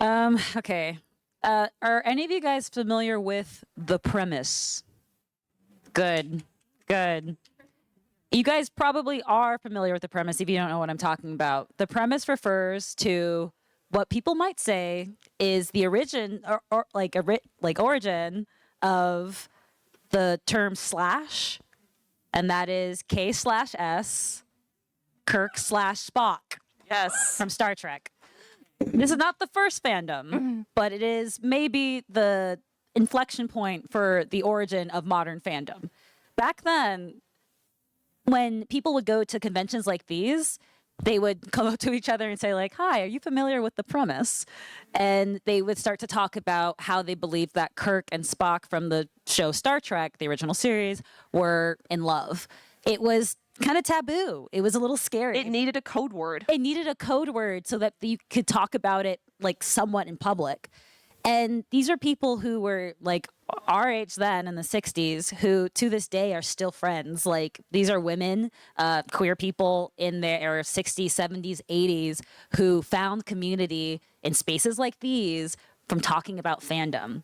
Okay. Are any of you guys familiar with the premise? Good. You guys probably are familiar with the premise if you don't know what I'm talking about. The premise refers to what people might say is the origin origin of the term slash, and that is K/S, Kirk/Spock. Yes. From Star Trek. This is not the first fandom, but it is maybe the inflection point for the origin of modern fandom. Back then, when people would go to conventions like these, they would come up to each other and say like, hi, are you familiar with the premise? And they would start to talk about how they believed that Kirk and Spock from the show Star Trek, the original series, were in love. It was kind of taboo. It was a little scary. It needed a code word. It needed a code word so that you could talk about it like somewhat in public. And these are people who were like our age then in the 60s who to this day are still friends. Like these are women, queer people in their 60s, 70s, 80s who found community in spaces like these from talking about fandom.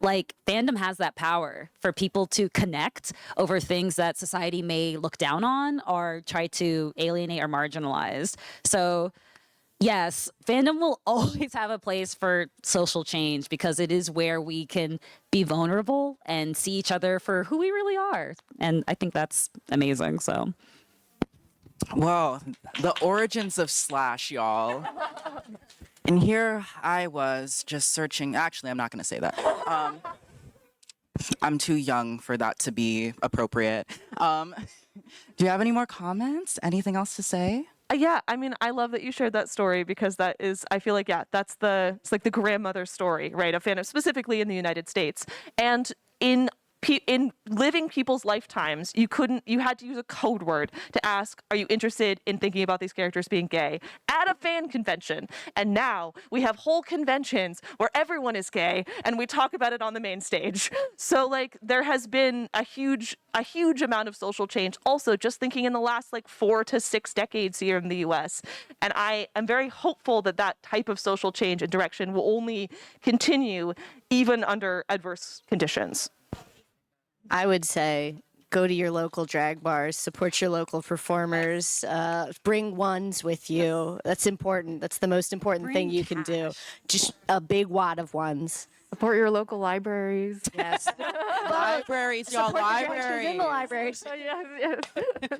like fandom has that power for people to connect over things that society may look down on or try to alienate or marginalize. So yes, fandom will always have a place for social change because it is where we can be vulnerable and see each other for who we really are. And I think that's amazing. So Well, the origins of Slash, y'all. And here I was just searching. Actually, I'm not going to say that. I'm too young for that to be appropriate. Do you have any more comments? Anything else to say? Yeah, I mean, I love that you shared that story because that is, I feel like, yeah, it's like the grandmother story, right, of fandom, specifically in the United States. And in living people's lifetimes, you had to use a code word to ask, are you interested in thinking about these characters being gay at a fan convention? And now we have whole conventions where everyone is gay and we talk about it on the main stage. So like there has been a huge amount of social change also just thinking in the last like 4 to 6 decades here in the US. And I am very hopeful that that type of social change and direction will only continue even under adverse conditions. I would say go to your local drag bars, support your local performers, bring ones with you. That's important. That's the most important thing you can do. Just a big wad of ones. Support your local libraries. Yes. Libraries, y'all, Support the drag shows libraries. in the libraries. Yes.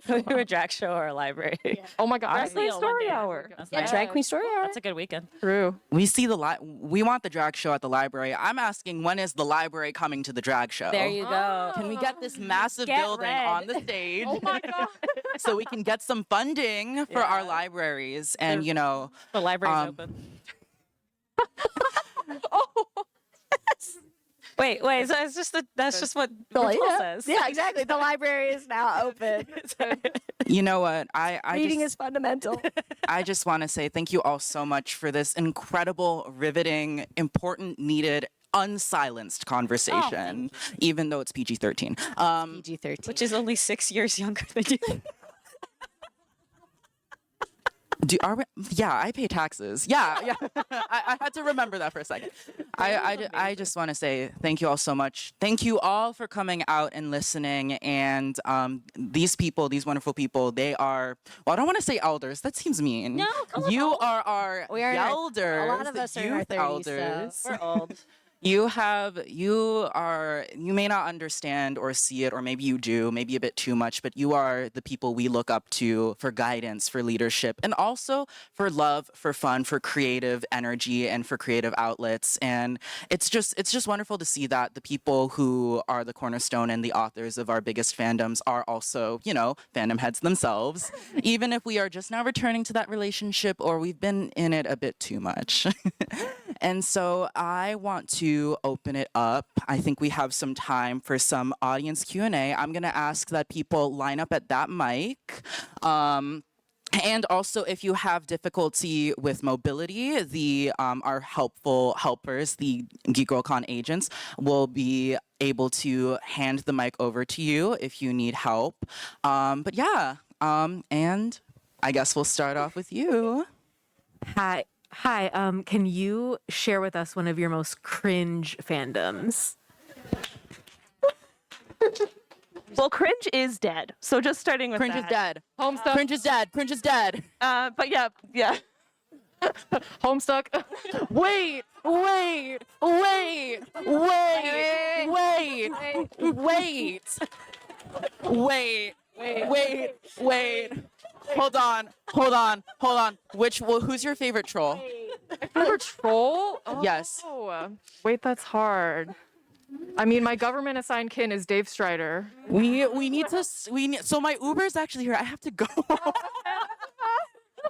go to a drag show or a library. Oh my God. Drag Honestly, Queen one Story day. Hour. That's Yeah, nice. drag queen story hour. That's a good weekend. True. We see we want the drag show at the library. I'm asking, when is the library coming to the drag show? There you go. Can we get this massive Get building red. on the stage Oh my God. so we can get some funding for our libraries and, you know, The library's Um, open. Wait. So it's just that's just what RuPaul says. Yeah, exactly. The library is now open. you know what? I Reading just, is fundamental. I just want to say thank you all so much for this incredible, riveting, important, needed, unsilenced conversation, even though it's PG-13. PG-13. Which is only 6 years younger than you. Yeah, I pay taxes. Yeah. I had to remember that for a second. I just want to say thank you all so much. Thank you all for coming out and listening. And these wonderful people, they are, well, I don't want to say elders. That seems mean. No, come You on. are our We are in our- elders. a lot of us are in our youth 30s, so elders. We're old. You may not understand or see it, or maybe you do, maybe a bit too much, but you are the people we look up to for guidance, for leadership, and also for love, for fun, for creative energy, and for creative outlets. And it's just wonderful to see that the people who are the cornerstone and the authors of our biggest fandoms are also, you know, fandom heads themselves, even if we are just now returning to that relationship or we've been in it a bit too much. And so I want to open it up. I think we have some time for some audience Q&A. I'm going to ask that people line up at that mic. And also, if you have difficulty with mobility, our helpful helpers, the GeekGirlCon agents, will be able to hand the mic over to you if you need help. But yeah, and I guess we'll start off with you. Hi. Can you share with us one of your most cringe fandoms? Well, cringe is dead. So just starting with Cringe is that. dead. Homestuck. Cringe is dead. Cringe is dead. But yeah. Homestuck. Wait. Hold on. Who's your favorite troll? Favorite troll? Yes. Oh, wait, that's hard. I mean, my government assigned kin is Dave Strider. So my Uber's actually here. I have to go.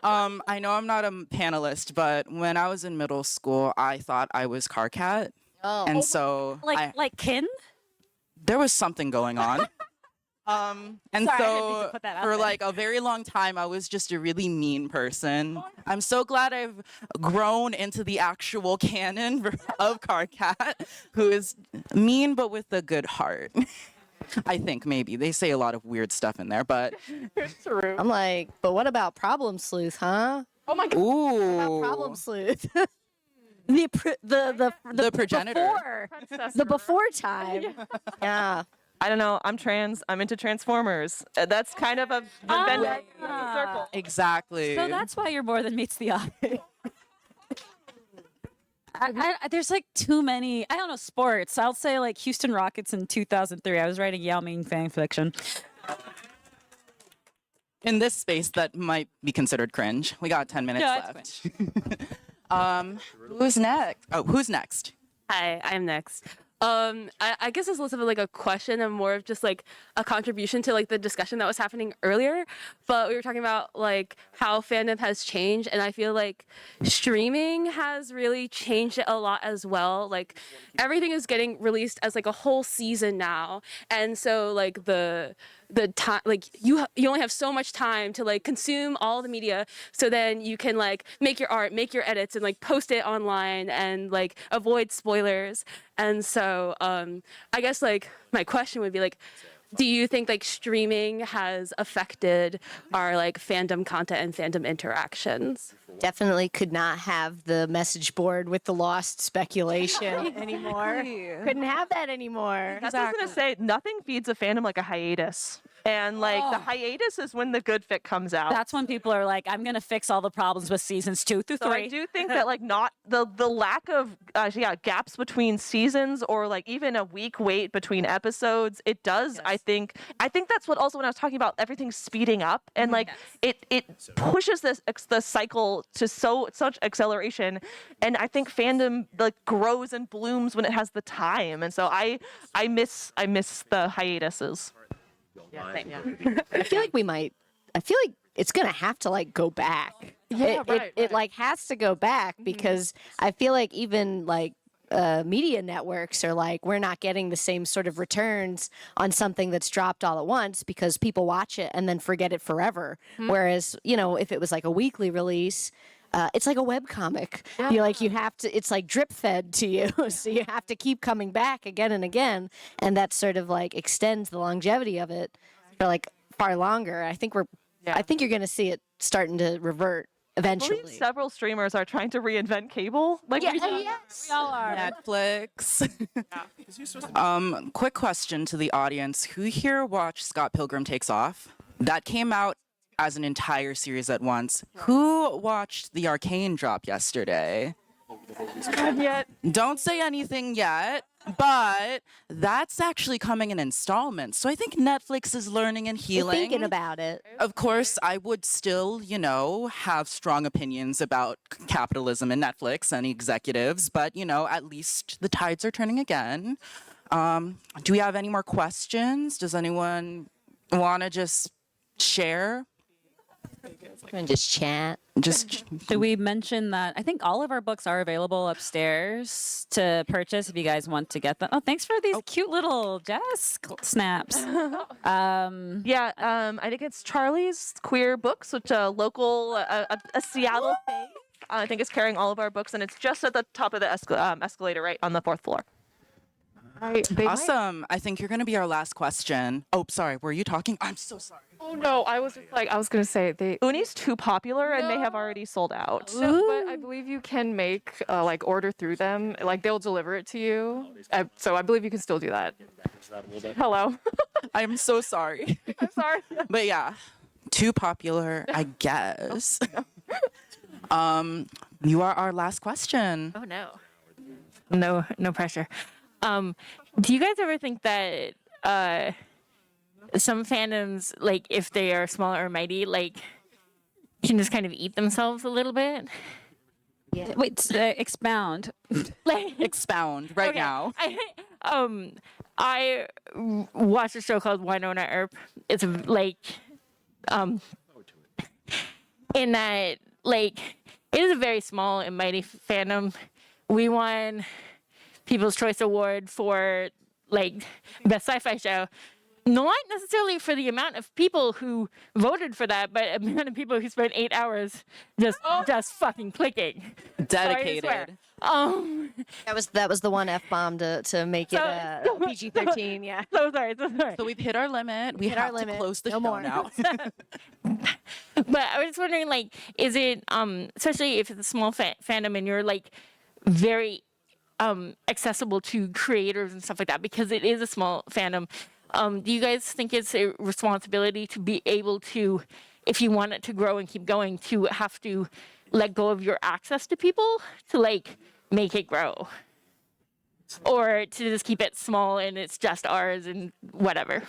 I know I'm not a panelist, but when I was in middle school, I thought I was Car Cat. Oh. And so Like kin? there was something going on. And Sorry, I didn't mean so to put that out for there. like a very long time, I was just a really mean person. I'm so glad I've grown into the actual canon of Car Cat, who is mean but with a good heart. I think maybe they say a lot of weird stuff in there, but True. I'm like, but what about Problem Sleuth, huh? Oh my God. ooh, Problem Sleuth. The progenitor. Before, the before time. Yeah. I don't know. I'm trans. I'm into Transformers. That's kind of a Venn circle. Exactly. So that's why you're more than meets the eye. There's like too many. I don't know sports. I'll say like Houston Rockets in 2003. I was writing Yao Ming fan fiction. in this space that might be considered cringe. We got 10 minutes Yeah, left. Who's next? Oh, who's next? Hi, I'm next. I guess it's less of like a question and more of just like a contribution to like the discussion that was happening earlier. But we were talking about like how fandom has changed, and I feel like streaming has really changed it a lot as well. Like everything is getting released as like a whole season now, and so like the time, like you only have so much time to like consume all the media, so then you can like make your art, make your edits, and like post it online and like avoid spoilers. And so I guess like my question would be like, do you think like streaming has affected our like fandom content and fandom interactions? Definitely could not have the message board with the lost speculation anymore. Couldn't have that anymore. That's what I was gonna say. Nothing feeds a fandom like a hiatus. And like the hiatus is when the good fic comes out. That's when people are like, I'm gonna fix all the problems with seasons 2 through 3. So I do think that like not the lack of gaps between seasons or like even a week wait between episodes, it does. Yes. I think that's what also when I was talking about everything speeding up and like it pushes the cycle to such acceleration, and I think fandom like grows and blooms when it has the time, and so I miss the hiatuses. I feel like it's gonna have to like go back. It like has to go back because I feel like even like media networks are like, we're not getting the same sort of returns on something that's dropped all at once because people watch it and then forget it forever. Whereas, you know, if it was like a weekly release, it's like a webcomic. You have to, it's like drip fed to you. So you have to keep coming back again and again. And that sort of like extends the longevity of it for like far longer. I think you're going to see it starting to revert eventually. I believe several streamers are trying to reinvent cable. Like yes. We all are. Netflix. Quick question to the audience. Who here watched Scott Pilgrim Takes Off? That came out as an entire series at once. Who watched the Arcane drop yesterday? Not yet. Don't say anything yet, but that's actually coming in installments. So I think Netflix is learning and healing. Thinking about it. Of course, I would still, have strong opinions about capitalism and Netflix and executives, but, at least the tides are turning again. Do we have any more questions? Does anyone want to just share? And just chat. Should we mention that I think all of our books are available upstairs to purchase if you guys want to get them. Oh, thanks for these cute little jazz snaps. I think it's Charlie's Queer Books, which a local, a Seattle thing. I think it's carrying all of our books, and it's just at the top of the escalator right on the 4th floor. Awesome. I think you're going to be our last question. Oh, sorry. Were you talking? I'm so sorry. Oh no, I was gonna say Eunnie's too popular and may have already sold out. No, but I believe you can make order through them. Like they'll deliver it to you. So I believe you can still do that. Hello. I'm so sorry. I'm sorry. But yeah, too popular, I guess. You are our last question. Oh no. No pressure. Do you guys ever think that some fandoms, like if they are small or mighty, like can just kind of eat themselves a little bit? Yeah. Wait, expound. Expound right now. I watched a show called Winona Earp. It's like in that like it is a very small and mighty fandom. We won People's Choice Award for like best sci-fi show. Not necessarily for the amount of people who voted for that, but the amount of people who spent 8 hours just fucking clicking. Dedicated. That was the one F-bomb to make it PG-13. Yeah. So sorry. So we've hit our limit. We have to close the show now. But I was just wondering, like, is it especially if it's a small fandom and you're like very accessible to creators and stuff like that because it is a small fandom. Do you guys think it's a responsibility to be able to, if you want it to grow and keep going, to have to let go of your access to people to like make it grow? Or to just keep it small and it's just ours and whatever?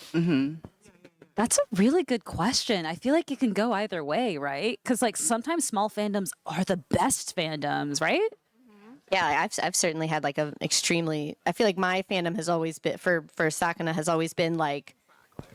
That's a really good question. I feel like it can go either way, right? Because like sometimes small fandoms are the best fandoms, right? Yeah, I've certainly had like a extremely. I feel like my fandom has always been for Sakana has always been like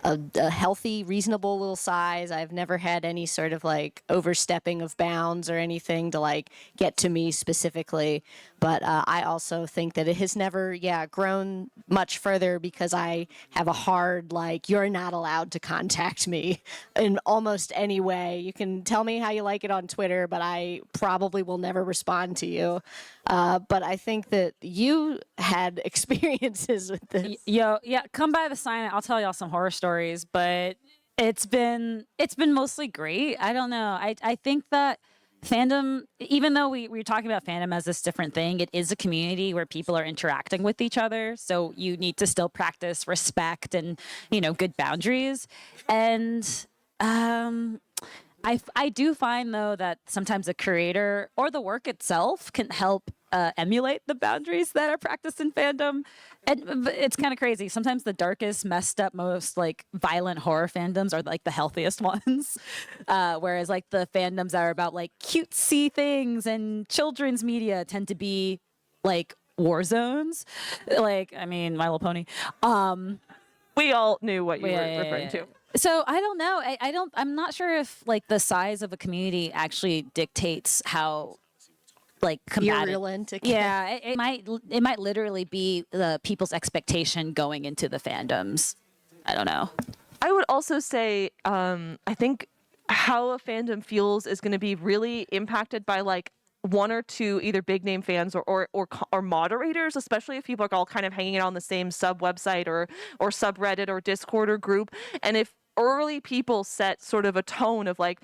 a healthy, reasonable little size. I've never had any sort of like overstepping of bounds or anything to like get to me specifically. But I also think that it has never, grown much further because I have a hard, like, you're not allowed to contact me in almost any way. You can tell me how you like it on Twitter, but I probably will never respond to you. But I think that you had experiences with this. Yeah, come by the sign. I'll tell y'all some horror stories, but it's been mostly great. I don't know. I think that fandom, even though we're talking about fandom as this different thing, it is a community where people are interacting with each other. So you need to still practice respect and, good boundaries. And I do find, though, that sometimes the creator or the work itself can help emulate the boundaries that are practiced in fandom. And it's kind of crazy. Sometimes the darkest, messed up, most like violent horror fandoms are like the healthiest ones. Whereas like the fandoms that are about like cutesy things and children's media tend to be like war zones. Like, I mean, My Little Pony. We all knew what you were referring to. So I don't know. I'm not sure if like the size of a community actually dictates how like combative. Virulent. Yeah, it might literally be the people's expectation going into the fandoms. I don't know. I would also say, I think how a fandom feels is going to be really impacted by like one or two either big name fans or moderators, especially if people are all kind of hanging out on the same sub website or subreddit or Discord or group. And if early people set sort of a tone of like,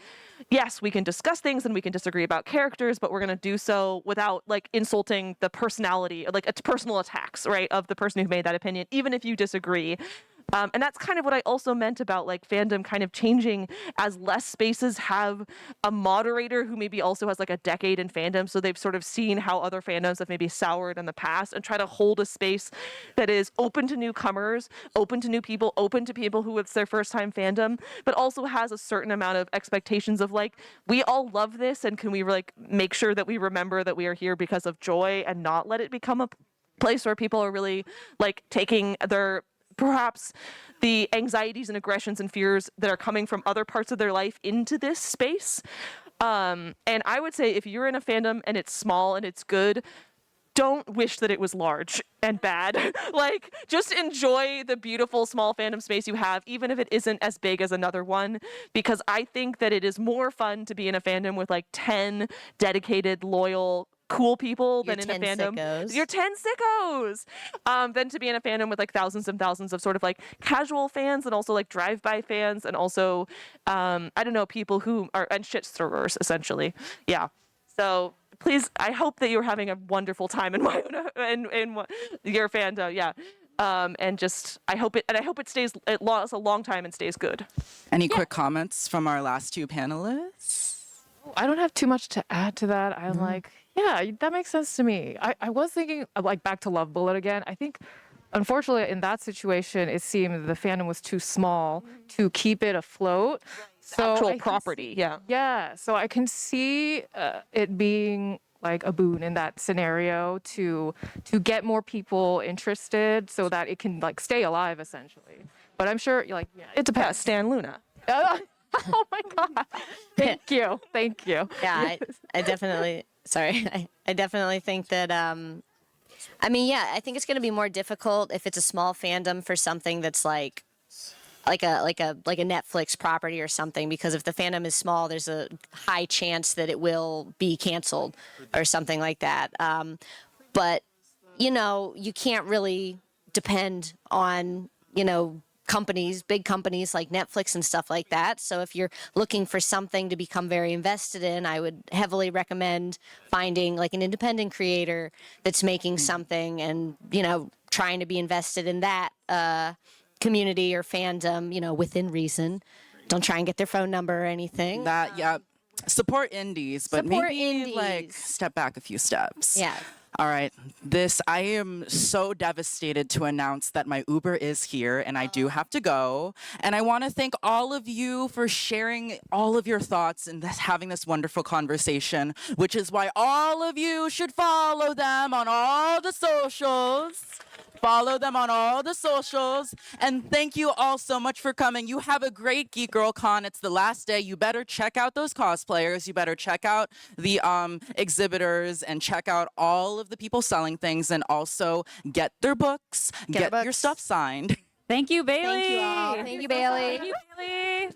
yes, we can discuss things and we can disagree about characters, but we're going to do so without like insulting the personality, like it's personal attacks, right, of the person who made that opinion, even if you disagree. And that's kind of what I also meant about like fandom kind of changing as less spaces have a moderator who maybe also has like a decade in fandom. So they've sort of seen how other fandoms have maybe soured in the past and try to hold a space that is open to newcomers, open to new people, open to people who it's their first time fandom, but also has a certain amount of expectations of like, we all love this and can we like make sure that we remember that we are here because of joy and not let it become a place where people are really like taking their perhaps the anxieties and aggressions and fears that are coming from other parts of their life into this space. And I would say if you're in a fandom and it's small and it's good, don't wish that it was large and bad. Like, just enjoy the beautiful small fandom space you have, even if it isn't as big as another one, because I think that it is more fun to be in a fandom with like 10 dedicated, loyal, cool people than in a fandom. Sickos. You're 10 sickos. Than to be in a fandom with like thousands and thousands of sort of like casual fans and also like drive-by fans and also, I don't know, people who are, and shit stirrers, essentially. Yeah. So please, I hope that you're having a wonderful time in your fandom. Yeah. And just, I hope it stays, it lasts a long time and stays good. Any quick comments from our last two panelists? I don't have too much to add to that. I'm like, yeah, that makes sense to me. I was thinking of like back to Love Bullet again. I think, unfortunately, in that situation, it seemed the fandom was too small to keep it afloat. So Actual property, yeah. Yeah, so I can see it being like a boon in that scenario to get more people interested so that it can like stay alive essentially. But I'm sure like it depends. Stan Luna. Oh my god! Thank you. Yeah, I definitely. Sorry, I definitely think that. I mean, yeah, I think it's going to be more difficult if it's a small fandom for something that's like a Netflix property or something, because if the fandom is small, there's a high chance that it will be canceled or something like that. But you can't really depend on companies, big companies like Netflix and stuff like that. So if you're looking for something to become very invested in, I would heavily recommend finding like an independent creator that's making something and, you know, trying to be invested in that community or fandom, you know, within reason. Don't try and get their phone number or anything. Support indies, but Support maybe like indies. step back a few steps. Yeah. All right. I am so devastated to announce that my Uber is here and I do have to go. And I want to thank all of you for sharing all of your thoughts and having this wonderful conversation, which is why all of you should follow them on all the socials. Follow them on all the socials. And thank you all so much for coming. You have a great GeekGirlCon. It's the last day. You better check out those cosplayers. You better check out the exhibitors and check out all of the people selling things, and also get their books, get your stuff signed. Thank you, Bailey. Thank you all. Thank you, Bailey. Thank you, Bailey.